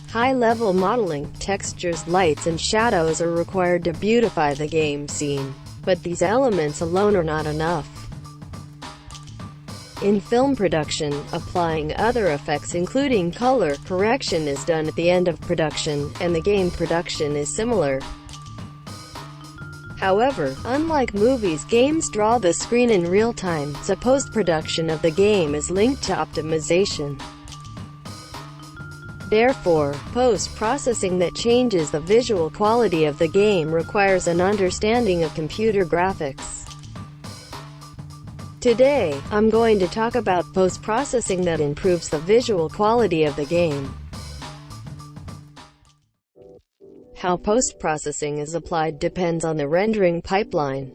High-level modeling, textures, lights and shadows are required to beautify the game scene, but these elements alone are not enough. In film production, applying other effects including color correction is done at the end of production, and the game production is similar. However, unlike movies, games draw the screen in real time, so post-production of the game is linked to optimization. Therefore, post-processing that changes the visual quality of the game requires an understanding of computer graphics. Today, I'm going to talk about post-processing that improves the visual quality of the game. How post-processing is applied depends on the rendering pipeline.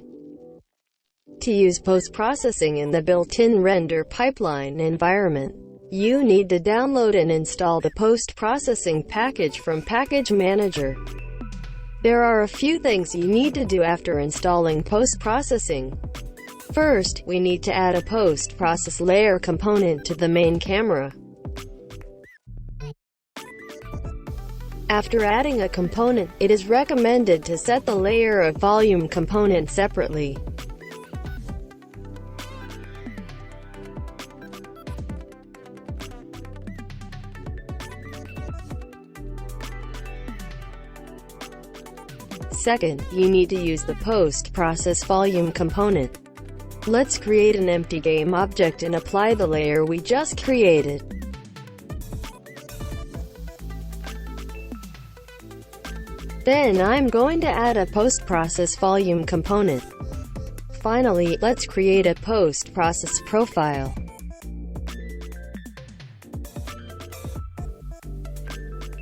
To use post-processing in the built-in render pipeline environment, you need to download and install the post-processing package from Package Manager. There are a few things you need to do after installing post-processing. First, we need to add a post-process layer component to the main camera. After adding a component, it is recommended to set the layer of volume component separately. Second, you need to use the post-process volume component. Let's create an empty game object and apply the layer we just created. Then I'm going to add a post-process volume component. Finally, let's create a post-process profile.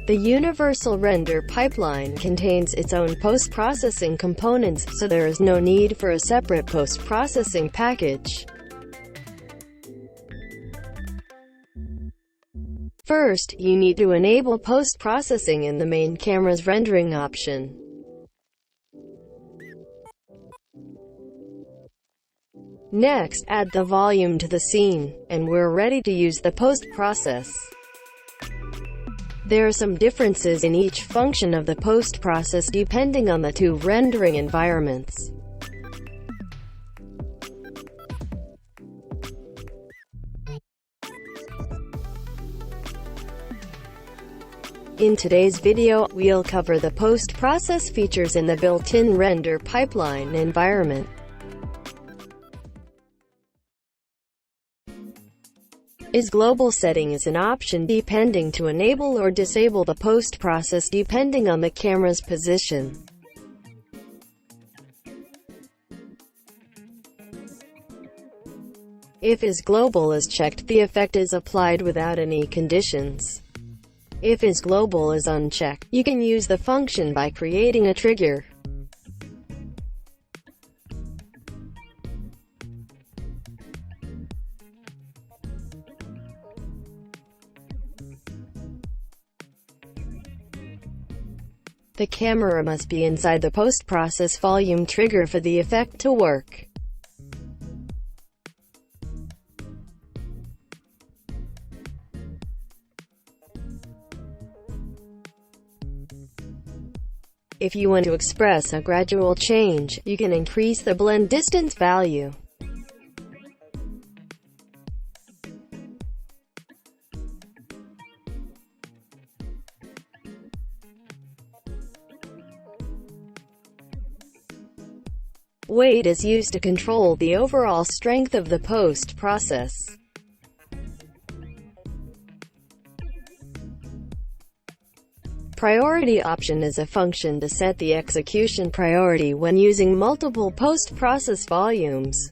The universal render pipeline contains its own post-processing components, so there is no need for a separate post-processing package. First, you need to enable post-processing in the main camera's rendering option. Next, add the volume to the scene, and we're ready to use the post-process. There are some differences in each function of the post-process depending on the two rendering environments. In today's video, we'll cover the post-process features in the built-in render pipeline environment. Is global setting is an option depending to enable or disable the post-process depending on the camera's position. If is global is checked, the effect is applied without any conditions. If is global is unchecked, you can use the function by creating a trigger. The camera must be inside the post-process volume trigger for the effect to work. If you want to express a gradual change, you can increase the blend distance value. Weight is used to control the overall strength of the post-process. Priority option is a function to set the execution priority when using multiple post-process volumes.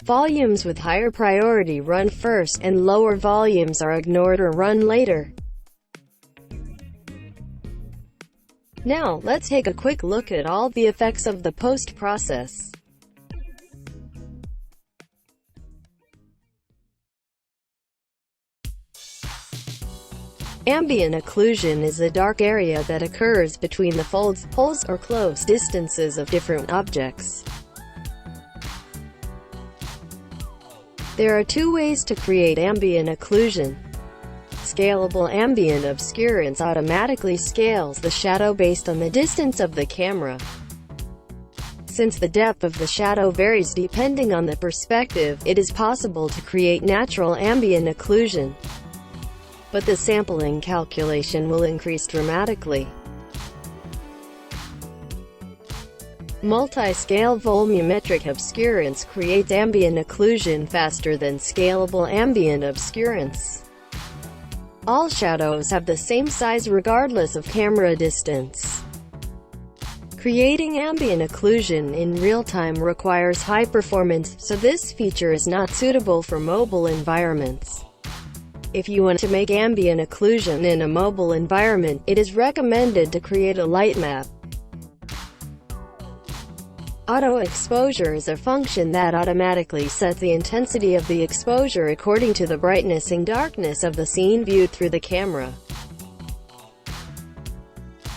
Volumes with higher priority run first, and lower volumes are ignored or run later. Now, let's take a quick look at all the effects of the post-process. Ambient occlusion is a dark area that occurs between the folds, holes, or close distances of different objects. There are two ways to create ambient occlusion. Scalable ambient obscurance automatically scales the shadow based on the distance of the camera. Since the depth of the shadow varies depending on the perspective, it is possible to create natural ambient occlusion. But the sampling calculation will increase dramatically. Multi-scale volumetric obscurance creates ambient occlusion faster than scalable ambient obscurance. All shadows have the same size regardless of camera distance. Creating ambient occlusion in real time requires high performance, so this feature is not suitable for mobile environments. If you want to make ambient occlusion in a mobile environment, it is recommended to create a light map. Auto exposure is a function that automatically sets the intensity of the exposure according to the brightness and darkness of the scene viewed through the camera.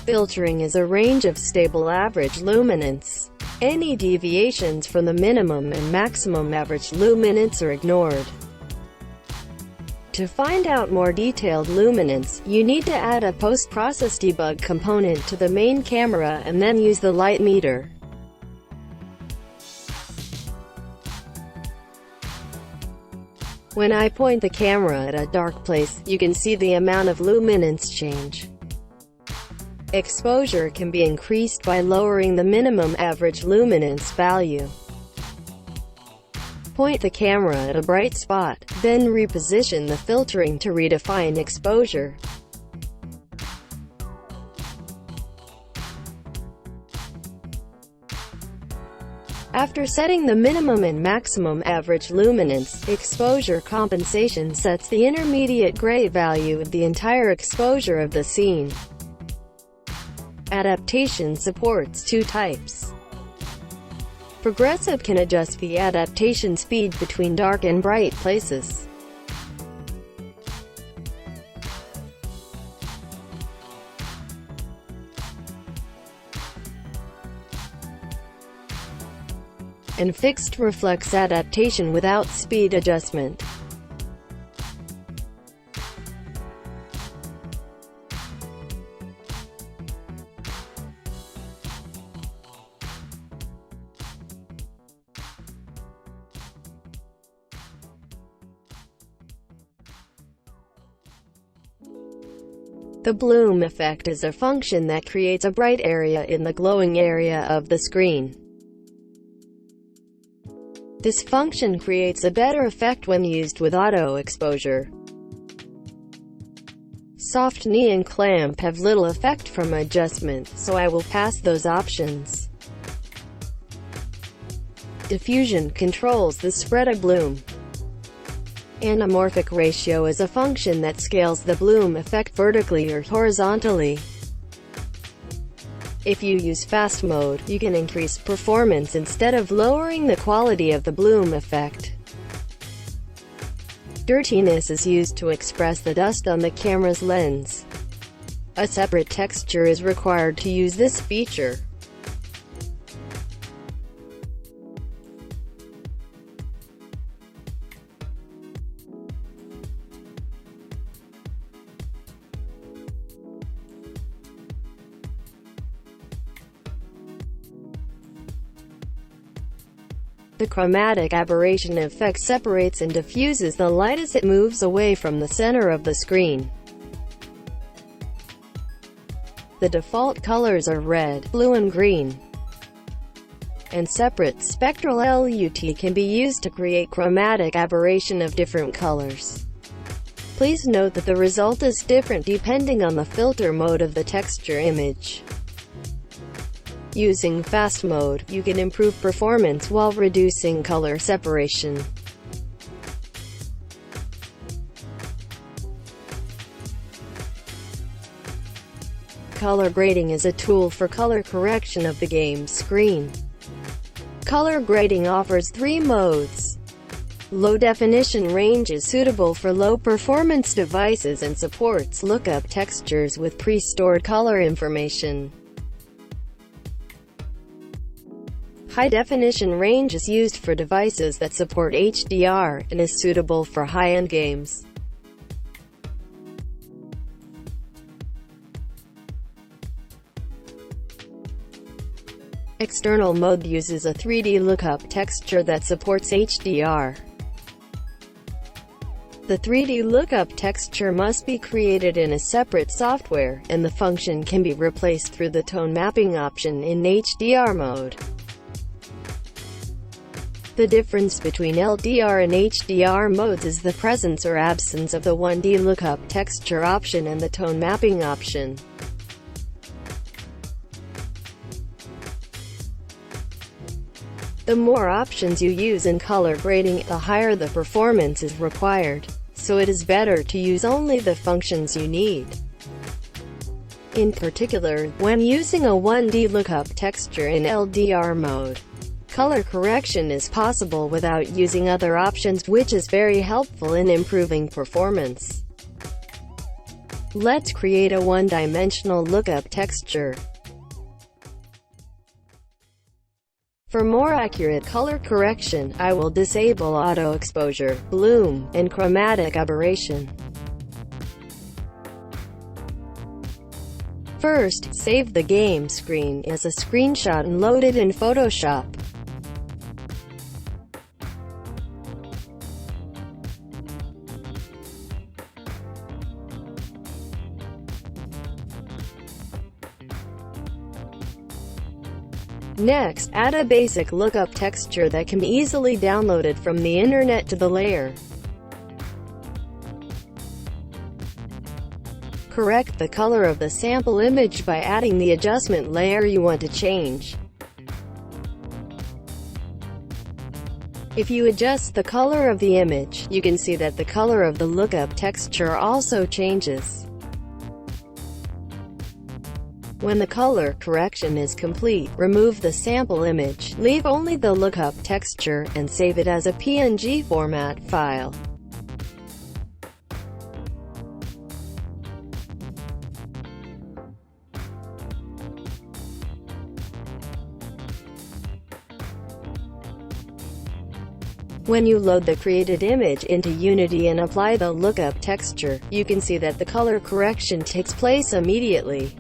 Filtering is a range of stable average luminance. Any deviations from the minimum and maximum average luminance are ignored. To find out more detailed luminance, you need to add a post-process debug component to the main camera and then use the light meter. When I point the camera at a dark place, you can see the amount of luminance change. Exposure can be increased by lowering the minimum average luminance value. Point the camera at a bright spot, then reposition the filtering to redefine exposure. After setting the minimum and maximum average luminance, exposure compensation sets the intermediate gray value of the entire exposure of the scene. Adaptation supports two types. Progressive can adjust the adaptation speed between dark and bright places. And fixed reflects adaptation without speed adjustment. The bloom effect is a function that creates a bright area in the glowing area of the screen. This function creates a better effect when used with auto exposure. Soft knee and clamp have little effect from adjustment, so I will pass those options. Diffusion controls the spread of bloom. Anamorphic ratio is a function that scales the bloom effect vertically or horizontally. If you use fast mode, you can increase performance instead of lowering the quality of the bloom effect. Dirtiness is used to express the dust on the camera's lens. A separate texture is required to use this feature. The chromatic aberration effect separates and diffuses the light as it moves away from the center of the screen. The default colors are red, blue and green. And separate spectral LUT can be used to create chromatic aberration of different colors. Please note that the result is different depending on the filter mode of the texture image. Using fast mode, you can improve performance while reducing color separation. Color grading is a tool for color correction of the game screen. Color grading offers three modes: Low-definition range is suitable for low-performance devices and supports lookup textures with pre-stored color information. High-definition range is used for devices that support HDR, and is suitable for high-end games. External mode uses a 3D lookup texture that supports HDR. The 3D lookup texture must be created in a separate software, and the function can be replaced through the tone mapping option in HDR mode. The difference between LDR and HDR modes is the presence or absence of the 1D lookup texture option and the tone mapping option. The more options you use in color grading, the higher the performance is required, so it is better to use only the functions you need. In particular, when using a 1D lookup texture in LDR mode, color correction is possible without using other options, which is very helpful in improving performance. Let's create a one-dimensional lookup texture. For more accurate color correction, I will disable auto exposure, bloom, and chromatic aberration. First, save the game screen as a screenshot and load it in Photoshop. Next, add a basic lookup texture that can be easily downloaded from the internet to the layer. Correct the color of the sample image by adding the adjustment layer you want to change. If you adjust the color of the image, you can see that the color of the lookup texture also changes. When the color correction is complete, remove the sample image, leave only the lookup texture, and save it as a PNG format file. When you load the created image into Unity and apply the lookup texture, you can see that the color correction takes place immediately.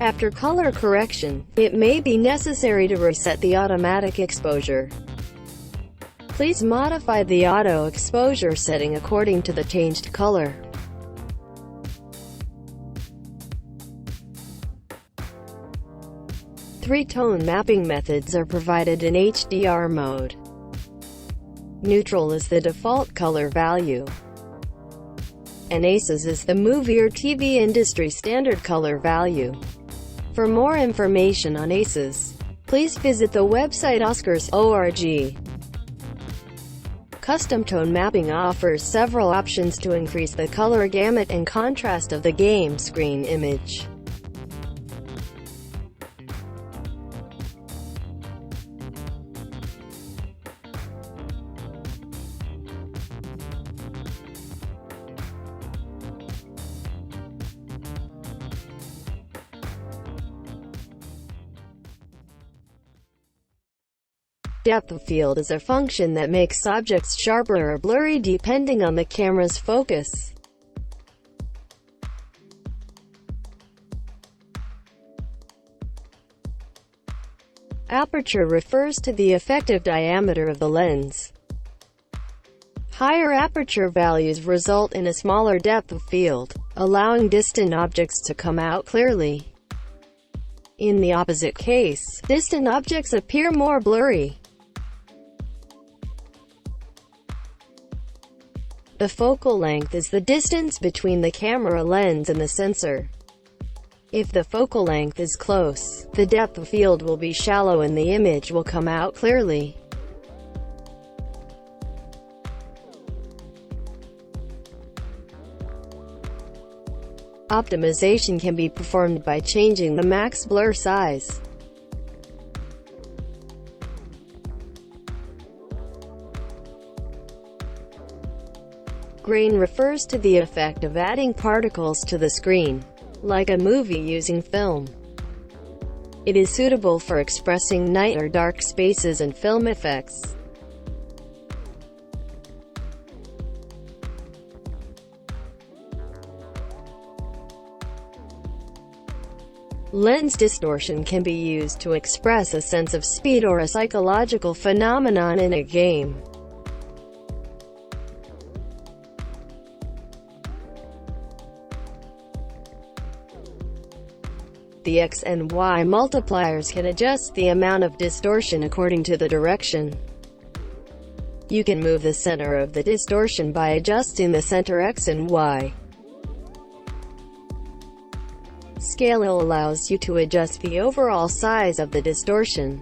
After color correction, it may be necessary to reset the automatic exposure. Please modify the auto exposure setting according to the changed color. Three tone mapping methods are provided in HDR mode. Neutral is the default color value, and ACES is the movie or TV industry standard color value. For more information on ACES, please visit the website oscars.org. Custom tone mapping offers several options to increase the color gamut and contrast of the game screen image. Depth of field is a function that makes objects sharper or blurry depending on the camera's focus. Aperture refers to the effective diameter of the lens. Higher aperture values result in a smaller depth of field, allowing distant objects to come out clearly. In the opposite case, distant objects appear more blurry. The focal length is the distance between the camera lens and the sensor. If the focal length is close, the depth of field will be shallow and the image will come out clearly. Optimization can be performed by changing the max blur size. Grain refers to the effect of adding particles to the screen, like a movie using film. It is suitable for expressing night or dark spaces and film effects. Lens distortion can be used to express a sense of speed or a psychological phenomenon in a game. The X and Y multipliers can adjust the amount of distortion according to the direction. You can move the center of the distortion by adjusting the center X and Y. Scale allows you to adjust the overall size of the distortion.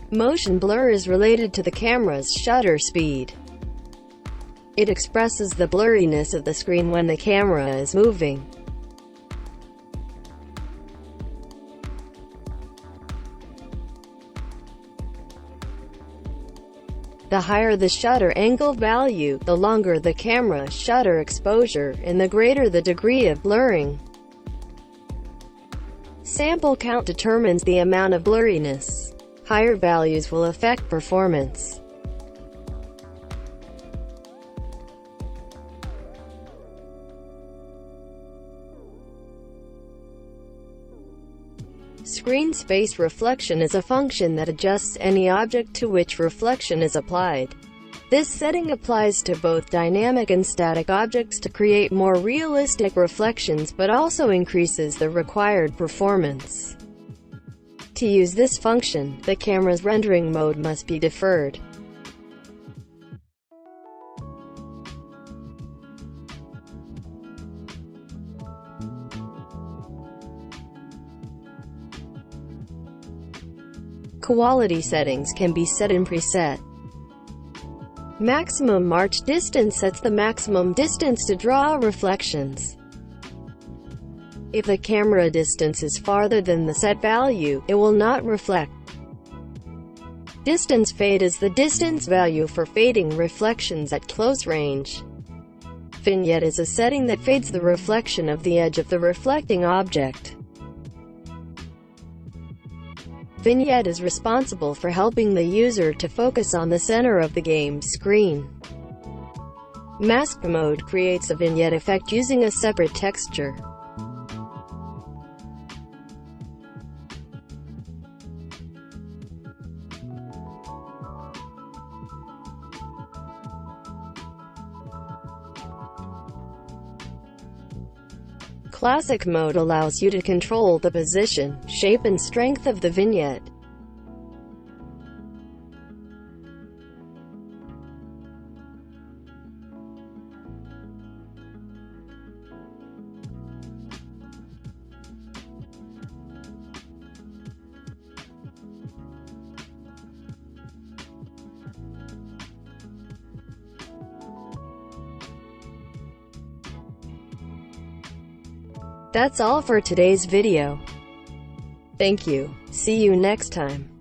Motion blur is related to the camera's shutter speed. It expresses the blurriness of the screen when the camera is moving. The higher the shutter angle value, the longer the camera shutter exposure, and the greater the degree of blurring. Sample count determines the amount of blurriness. Higher values will affect performance. Screen space reflection is a function that adjusts any object to which reflection is applied. This setting applies to both dynamic and static objects to create more realistic reflections, but also increases the required performance. To use this function, the camera's rendering mode must be deferred. Quality settings can be set in preset. Maximum arch distance sets the maximum distance to draw reflections. If the camera distance is farther than the set value, it will not reflect. Distance fade is the distance value for fading reflections at close range. Vignette is a setting that fades the reflection of the edge of the reflecting object. Vignette is responsible for helping the user to focus on the center of the game's screen. Mask mode creates a vignette effect using a separate texture. Classic mode allows you to control the position, shape and strength of the vignette. That's all for today's video. Thank you. See you next time.